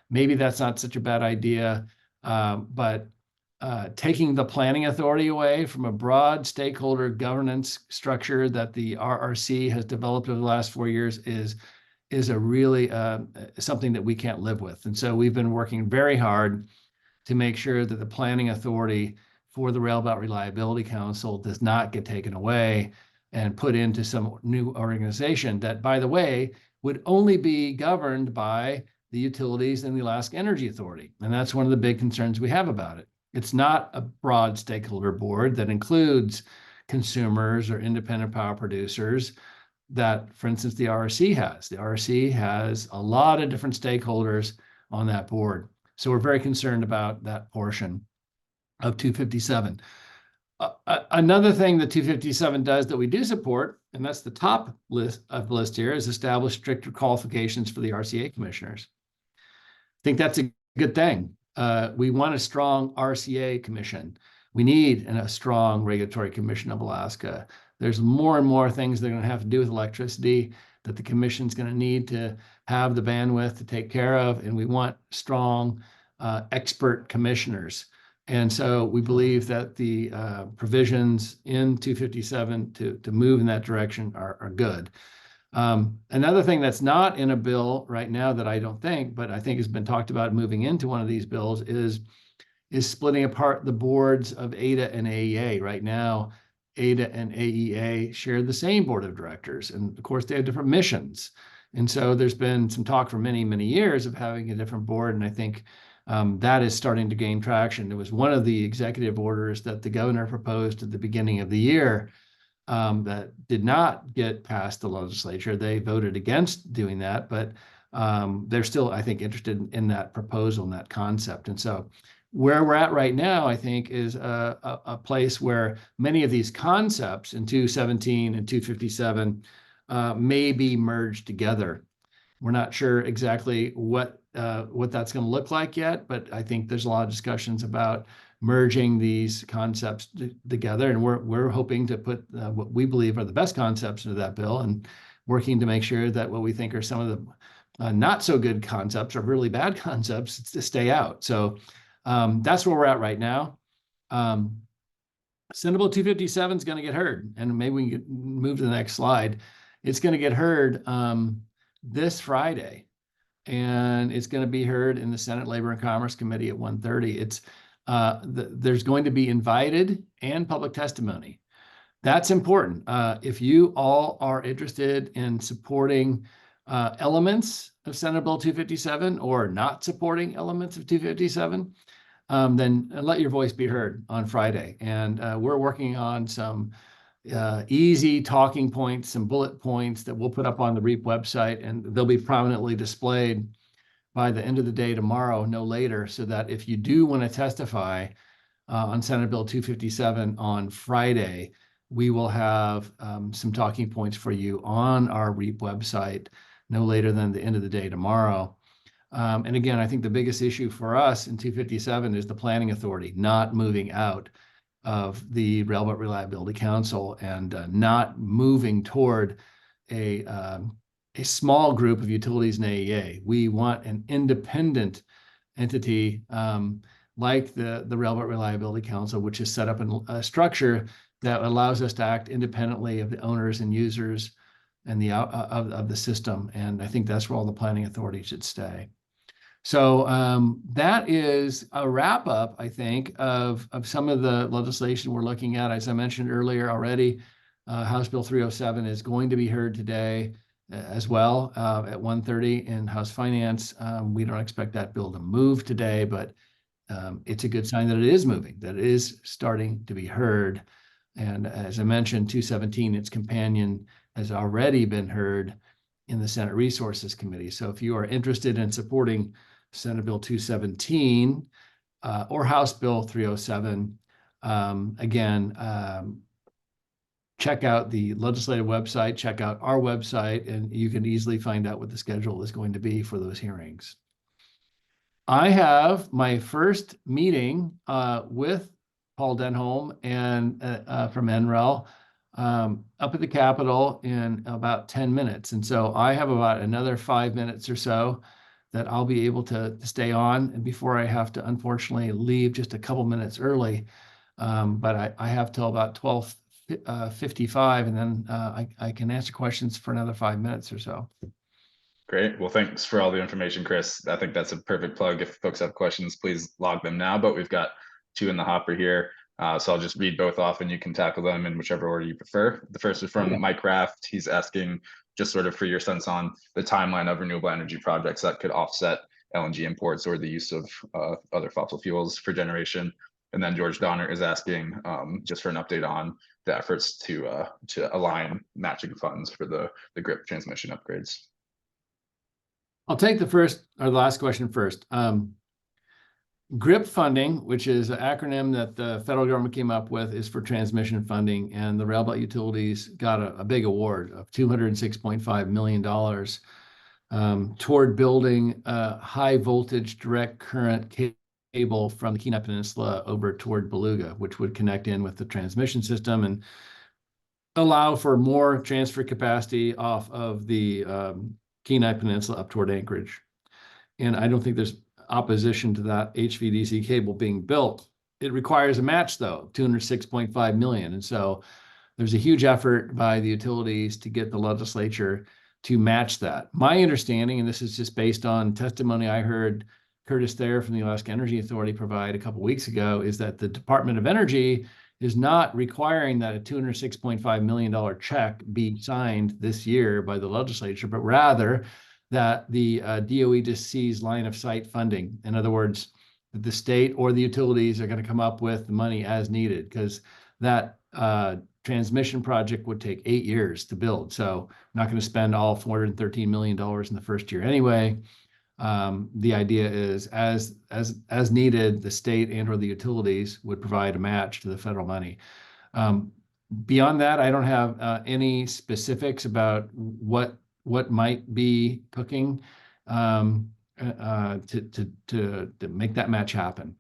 maybe that's not such a bad idea. But taking the planning authority away from a broad stakeholder governance structure that the RRC has developed over the last 4 years is a really something that we can't live with. And so we've been working very hard to make sure that the planning authority for the Railbelt Reliability Council does not get taken away and put into some new organization that, by the way, would only be governed by the utilities and the Alaska Energy Authority. And that's one of the big concerns we have about it. It's not a broad stakeholder board that includes consumers or independent power producers that, for instance, the RRC has. The RRC has a lot of different stakeholders on that board. So we're very concerned about that portion of 257. Another thing that 257 does that we do support, and that's the top list here, is establish stricter qualifications for the RCA commissioners. I think that's a good thing. We want a strong RCA commission. We need a strong regulatory commission of Alaska. There's more and more things they're going to have to do with electricity that the commission's going to need to have the bandwidth to take care of, and we want strong expert commissioners. And so we believe that the provisions in 257 to move in that direction are good. Another thing that's not in a bill right now that I don't think, but I think has been talked about moving into one of these bills is splitting apart the boards of ADA and AEA. Right now, ADA and AEA share the same board of directors, and of course they have different missions. And so there's been some talk for many, many years of having a different board, and I think that is starting to gain traction. It was one of the executive orders that the governor proposed at the beginning of the year that did not get past the legislature. They voted against doing that, but they're still, I think, interested in that proposal and that concept. And so where we're at right now, I think, is a place where many of these concepts in 217 and 257 may be merged together. We're not sure exactly what that's going to look like yet, but I think there's a lot of discussions about merging these concepts together, and we're hoping to put what we believe are the best concepts into that bill, and working to make sure that what we think are some of the not so good concepts or really bad concepts to stay out. So that's where we're at right now. Senate Bill 257 is going to get heard, and maybe we can move to the next slide. It's going to get heard this Friday, and it's going to be heard in the Senate Labor and Commerce Committee at 1:30. It's there's going to be invited and public testimony. That's important. If you all are interested in supporting elements of Senate Bill 257 or not supporting elements of 257, then let your voice be heard on Friday. And we're working on some easy talking points, some bullet points that we'll put up on the REAP website, and they'll be prominently displayed by the end of the day tomorrow, no later, so that if you do want to testify on Senate Bill 257 on Friday, we will have some talking points for you on our REAP website no later than the end of the day tomorrow. And again, I think the biggest issue for us in 257 is the Planning Authority not moving out of the Railroad Reliability Council and not moving toward a small group of utilities in AEA. We want an independent entity like the Railroad Reliability Council, which is set up in a structure that allows us to act independently of the owners and users and of the system. And I think that's where all the planning authority should stay. So that is a wrap up, I think, of some of the legislation we're looking at. As I mentioned earlier already, House Bill 307 is going to be heard today as well at 1:30 in House Finance. We don't expect that bill to move today, but it's a good sign that it is moving, that it is starting to be heard. And as I mentioned, 217, its companion, has already been heard in the Senate Resources Committee. So if you are interested in supporting Senate Bill 217 or House Bill 307, again, check out the legislative website, check out our website, and you can easily find out what the schedule is going to be for those hearings. I have my first meeting with Paul Denholm and from NREL up at the Capitol in about 10 minutes. And so I have about another 5 minutes or so that I'll be able to stay on and before I have to unfortunately leave just a couple minutes early. But I have till about 12:55, and then I can answer questions for another 5 minutes or so. Great. Well, thanks for all the information, Chris. I think that's a perfect plug. If folks have questions, please log them now, but we've got two in the hopper here. So I'll just read both off and you can tackle them in whichever order you prefer. The first is from Mike Raft. He's asking just sort of for your sense on the timeline of renewable energy projects that could offset LNG imports or the use of other fossil fuels for generation. And then George Donner is asking just for an update on the efforts to align matching funds for the GRIP transmission upgrades. I'll take the first or the last question first. GRIP funding, which is an acronym that the federal government came up with, is for transmission funding, and the rail belt utilities got a big award of $206.5 million toward building a high voltage direct current cable from the Kenai Peninsula over toward Beluga, which would connect in with the transmission system and allow for more transfer capacity off of the Kenai Peninsula up toward Anchorage. And I don't think there's opposition to that HVDC cable being built. It requires a match, though, $206.5 million. And so there's a huge effort by the utilities to get the legislature to match that. My understanding, and this is just based on testimony I heard Curtis Thayer from the Alaska Energy Authority provide a couple of weeks ago, is that the Department of Energy is not requiring that a $206.5 million check be signed this year by the legislature, but rather that the DOE just sees line of sight funding. In other words, that the state or the utilities are going to come up with the money as needed, because that transmission project would take 8 years to build. So we're not going to spend all $413 million in the first year anyway. The idea is as needed, the state and or the utilities would provide a match to the federal money. Beyond that, I don't have any specifics about what might be cooking to make that match happen.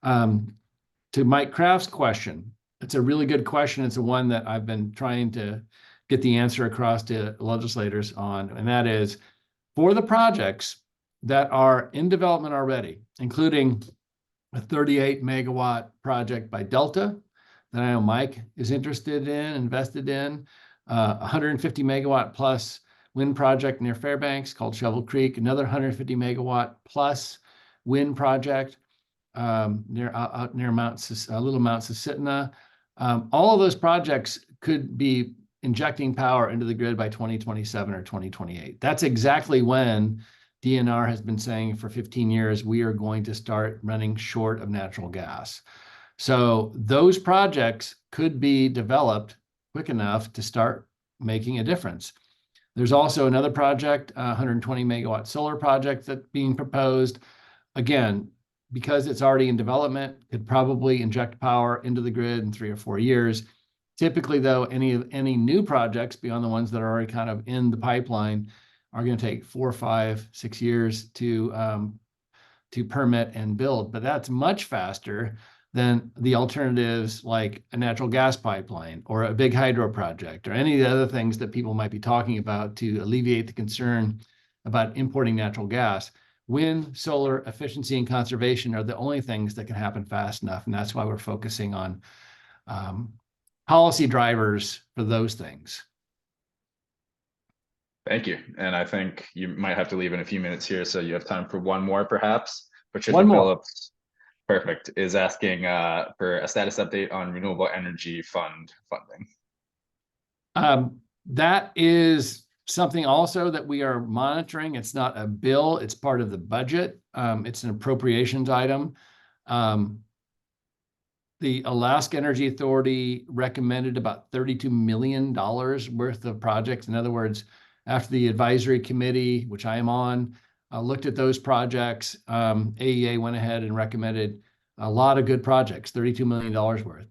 To Mike Kraft's question, it's a really good question. It's the one that I've been trying to get the answer across to legislators on, and that is for the projects that are in development already, including a 38 megawatt project by Delta that I know Mike is interested in, invested in, 150 megawatt plus wind project near Fairbanks called Shovel Creek, another 150 megawatt plus wind project near Little Mount Susitna. All of those projects could be injecting power into the grid by 2027 or 2028. That's exactly when DNR has been saying for 15 years, we are going to start running short of natural gas. So those projects could be developed quick enough to start making a difference. There's also another project, 120 megawatt solar project that's being proposed. Again, because it's already in development, could probably inject power into the grid in 3 or 4 years. Typically, though, any new projects beyond the ones that are already kind of in the pipeline are going to take 4, 5, 6 years to permit and build. But that's much faster than the alternatives like a natural gas pipeline or a big hydro project or any of the other things that people might be talking about to alleviate the concern about importing natural gas. Wind, solar, efficiency, and conservation are the only things that can happen fast enough. And that's why we're focusing on policy drivers for those things. Thank you. And I think you might have to leave in a few minutes here, so you have time for one more, perhaps. Patricia One more. Phillips, perfect, is asking for a status update on renewable energy fund funding. That is something also that we are monitoring. It's not a bill, it's part of the budget. It's an appropriations item. The Alaska Energy Authority recommended about $32 million worth of projects. In other words, after the advisory committee, which I am on, looked at those projects, AEA went ahead and recommended a lot of good projects, $32 million worth.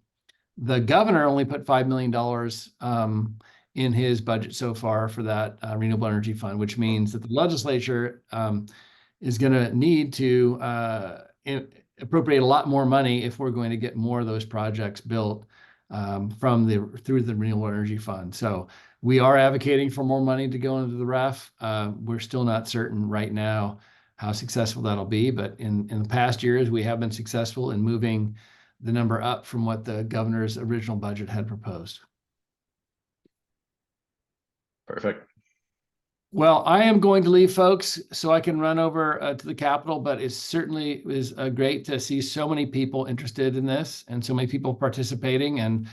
The governor only put $5 million in his budget so far for that renewable energy fund, which means that the legislature is going to need to appropriate a lot more money if we're going to get more of those projects built through the renewable energy fund. So we are advocating for more money to go into the REF. We're still not certain right now how successful that'll be, but in the past years, we have been successful in moving the number up from what the governor's original budget had proposed. Perfect. Well, I am going to leave, folks, so I can run over to the Capitol, but it certainly is great to see so many people interested in this and so many people participating. And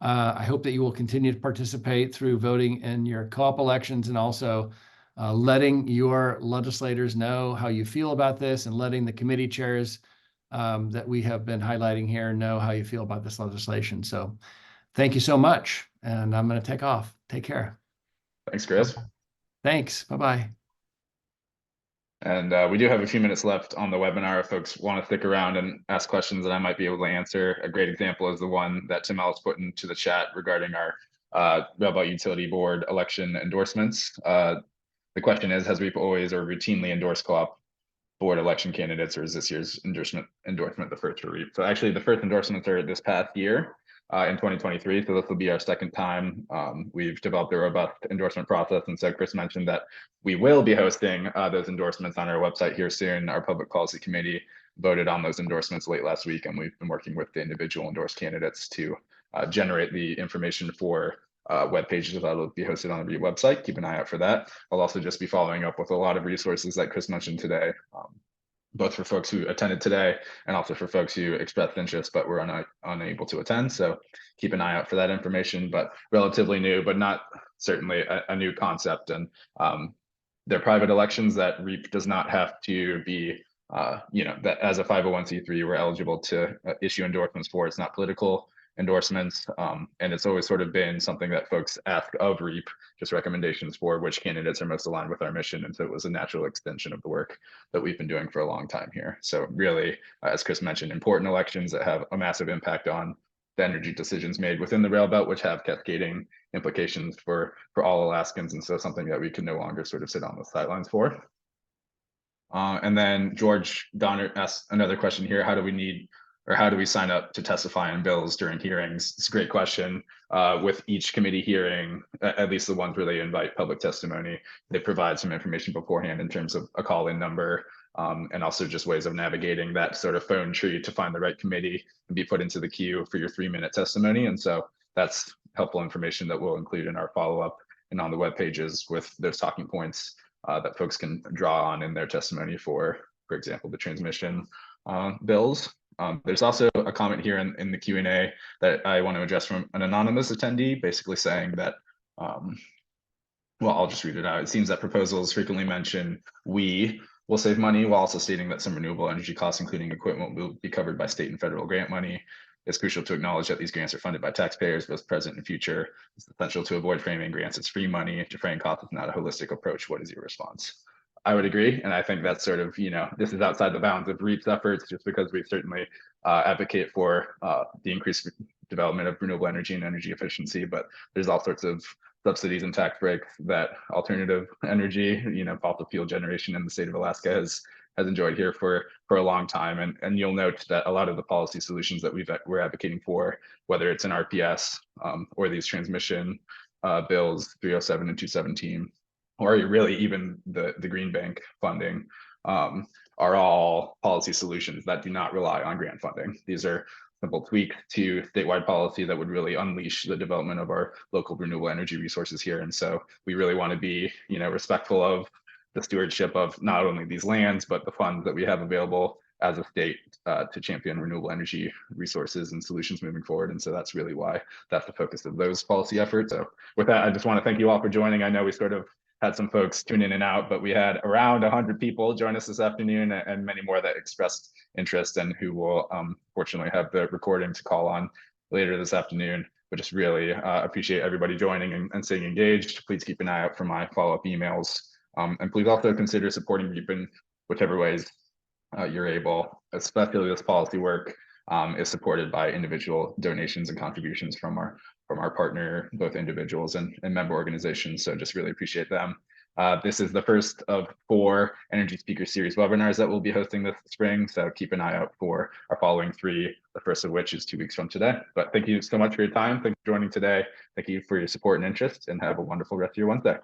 I hope that you will continue to participate through voting in your co-op elections and also letting your legislators know how you feel about this and letting the committee chairs that we have been highlighting here know how you feel about this legislation. So thank you so much. And I'm going to take off. Take care. Thanks, Chris. Thanks. Bye-bye. And we do have a few minutes left on the webinar if folks want to stick around and ask questions that I might be able to answer. A great example is the one that Tim Ellis put into the chat regarding our Railbelt Utility Board election endorsements. The question is, has REAP always or routinely endorsed co-op board election candidates, or is this year's endorsement the first for REAP? So actually the first endorsements are this past year in 2023. So this will be our second time. We've developed a robust endorsement process. And so Chris mentioned that we will be hosting those endorsements on our website here soon. Our public policy committee voted on those endorsements late last week, and we've been working with the individual endorsed candidates to generate the information for web pages that will be hosted on the REAP website. Keep an eye out for that. I'll also just be following up with a lot of resources that Chris mentioned today, both for folks who attended today and also for folks who expressed interest but were unable to attend. So keep an eye out for that information, but relatively new, but not certainly a new concept. And they're private elections that REAP does not have to be, that as a 501c3, we're eligible to issue endorsements for. It's not political endorsements. And it's always sort of been something that folks ask of REAP, just recommendations for which candidates are most aligned with our mission. And so it was a natural extension of the work that we've been doing for a long time here. So really, as Chris mentioned, important elections that have a massive impact on the energy decisions made within the rail belt, which have cascading implications for all Alaskans. And so something that we can no longer sort of sit on the sidelines for. And then George Donner asked another question here. How do we sign up to testify on bills during hearings? It's a great question. With each committee hearing, at least the ones where they invite public testimony, they provide some information beforehand in terms of a call-in number, and also just ways of navigating that sort of phone tree to find the right committee and be put into the queue for your 3-minute testimony. And so that's helpful information that we'll include in our follow-up and on the web pages with those talking points that folks can draw on in their testimony for example, the transmission bills. There's also a comment here in the Q&A that I want to address from an anonymous attendee, basically saying that, well, I'll just read it out. It seems that proposals frequently mention we will save money while also stating that some renewable energy costs, including equipment, will be covered by state and federal grant money. It's crucial to acknowledge that these grants are funded by taxpayers, both present and future. It's essential to avoid framing grants as free money. Defraying costs is not a holistic approach. What is your response? I would agree. And I think that's sort of, this is outside the bounds of REAP's efforts, just because we certainly advocate for the increased development of renewable energy and energy efficiency, but there's all sorts of subsidies and tax breaks that alternative energy, fossil fuel generation in the state of Alaska has enjoyed here for a long time. And you'll note that a lot of the policy solutions that we're advocating for, whether it's an RPS or these transmission bills 307 and 217, or really even the Green Bank funding, are all policy solutions that do not rely on grant funding. These are simple tweaks to statewide policy that would really unleash the development of our local renewable energy resources here. And so we really want to be, respectful of the stewardship of not only these lands, but the funds that we have available as a state to champion renewable energy resources and solutions moving forward. And so that's really why that's the focus of those policy efforts. So with that, I just want to thank you all for joining. I know we sort of had some folks tune in and out, but we had around 100 people join us this afternoon and many more that expressed interest and who will fortunately have the recording to call on later this afternoon. But just really appreciate everybody joining and staying engaged. Please keep an eye out for my follow-up emails. And please also consider supporting REAP in whichever ways you're able, especially this policy work is supported by individual donations and contributions from our partner, both individuals and member organizations. So just really appreciate them. This is the first of 4 Energy Speaker Series webinars that we'll be hosting this spring. So keep an eye out for our following 3, the first of which is 2 weeks from today. But thank you so much for your time. Thanks for joining today. Thank you for your support and interest, and have a wonderful rest of your Wednesday.